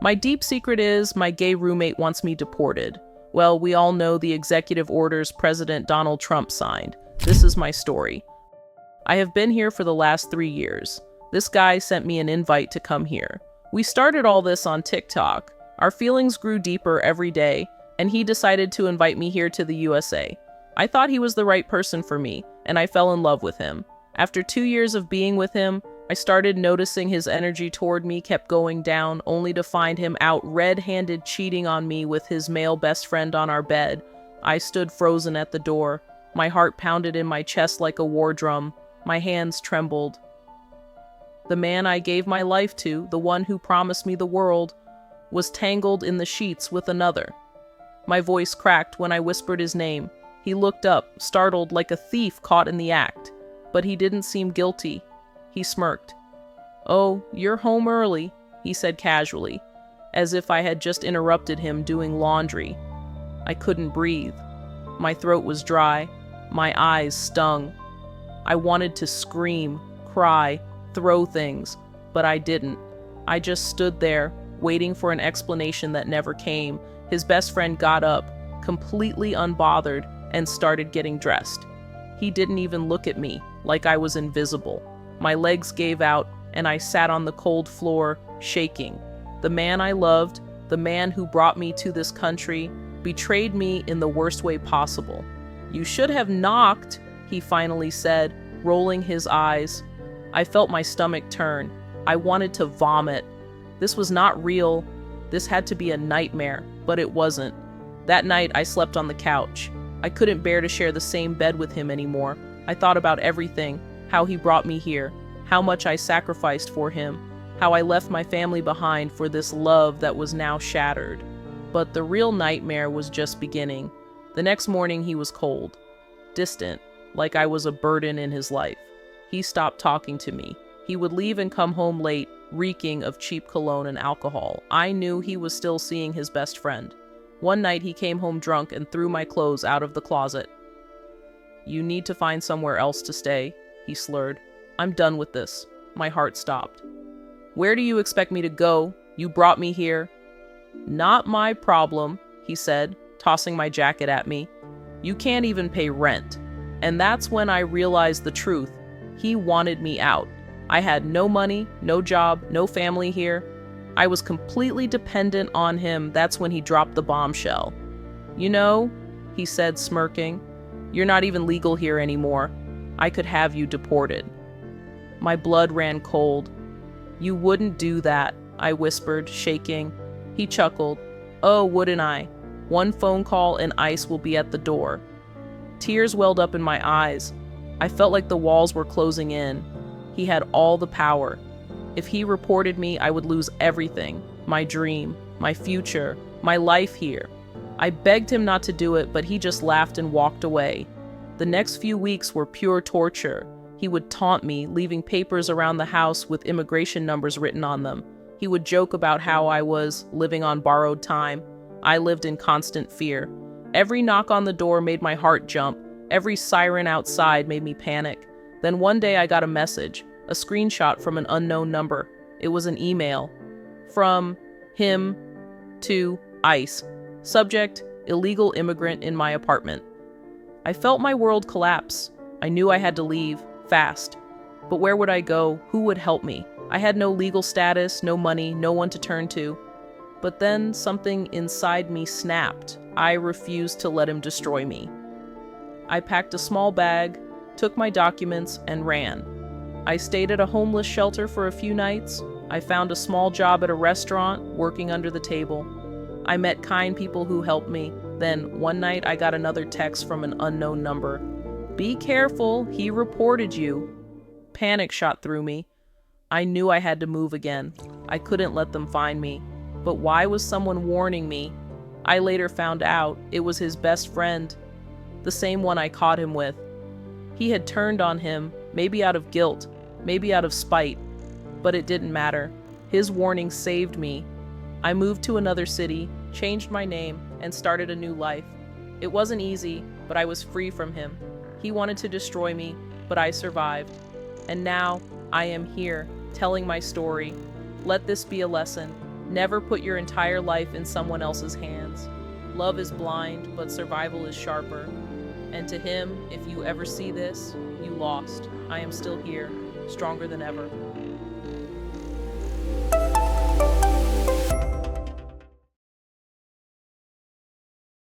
My deep secret is my gay roommate wants me deported. Well, we all know the executive orders President Donald Trump signed. This is my story. I have been here for the last 3 years. This guy sent me an invite to come here. We started all this on TikTok. Our feelings grew deeper every day, and he decided to invite me here to the USA. I thought he was the right person for me, and I fell in love with him. After 2 years of being with him, I started noticing his energy toward me kept going down, only to find him out red-handed cheating on me with his male best friend on our bed. I stood frozen at the door. My heart pounded in my chest like a war drum. My hands trembled. The man I gave my life to, the one who promised me the world, was tangled in the sheets with another. My voice cracked when I whispered his name. He looked up, startled like a thief caught in the act. But he didn't seem guilty. He smirked. "Oh, you're home early," he said casually, as if I had just interrupted him doing laundry. I couldn't breathe. My throat was dry. My eyes stung. I wanted to scream, cry, throw things, but I didn't. I just stood there, waiting for an explanation that never came. His best friend got up, completely unbothered, and started getting dressed. He didn't even look at me, like I was invisible. My legs gave out, and I sat on the cold floor, shaking. The man I loved, the man who brought me to this country, betrayed me in the worst way possible. "You should have knocked," he finally said, rolling his eyes. I felt my stomach turn. I wanted to vomit. This was not real. This had to be a nightmare, but it wasn't. That night, I slept on the couch. I couldn't bear to share the same bed with him anymore. I thought about everything, how he brought me here, how much I sacrificed for him, how I left my family behind for this love that was now shattered. But the real nightmare was just beginning. The next morning, he was cold, distant, like I was a burden in his life. He stopped talking to me. He would leave and come home late, reeking of cheap cologne and alcohol. I knew he was still seeing his best friend. One night he came home drunk and threw my clothes out of the closet. "You need to find somewhere else to stay," he slurred. "I'm done with this." My heart stopped. "Where do you expect me to go? You brought me here." "Not my problem," he said, tossing my jacket at me. "You can't even pay rent." And that's when I realized the truth. He wanted me out. I had no money, no job, no family here. I was completely dependent on him. That's when he dropped the bombshell. "You know," he said, smirking, "you're not even legal here anymore. I could have you deported." My blood ran cold. "You wouldn't do that," I whispered, shaking. He chuckled. "Oh, wouldn't I? One phone call and ICE will be at the door." Tears welled up in my eyes. I felt like the walls were closing in. He had all the power. If he reported me, I would lose everything. My dream, my future, my life here. I begged him not to do it, but he just laughed and walked away. The next few weeks were pure torture. He would taunt me, leaving papers around the house with immigration numbers written on them. He would joke about how I was living on borrowed time. I lived in constant fear. Every knock on the door made my heart jump. Every siren outside made me panic. Then one day I got a message, a screenshot from an unknown number. It was an email. From him to ICE. Subject, illegal immigrant in my apartment. I felt my world collapse. I knew I had to leave, fast. But where would I go? Who would help me? I had no legal status, no money, no one to turn to. But then something inside me snapped. I refused to let him destroy me. I packed a small bag, took my documents, and ran. I stayed at a homeless shelter for a few nights. I found a small job at a restaurant, working under the table. I met kind people who helped me. Then, one night, I got another text from an unknown number. "Be careful, he reported you." Panic shot through me. I knew I had to move again. I couldn't let them find me. But why was someone warning me? I later found out it was his best friend, the same one I caught him with. He had turned on him, maybe out of guilt, maybe out of spite, but it didn't matter. His warning saved me. I moved to another city, changed my name, and started a new life. It wasn't easy, but I was free from him. He wanted to destroy me, but I survived. And now, I am here, telling my story. Let this be a lesson. Never put your entire life in someone else's hands. Love is blind, but survival is sharper. And to him, if you ever see this, you lost. I am still here, stronger than ever.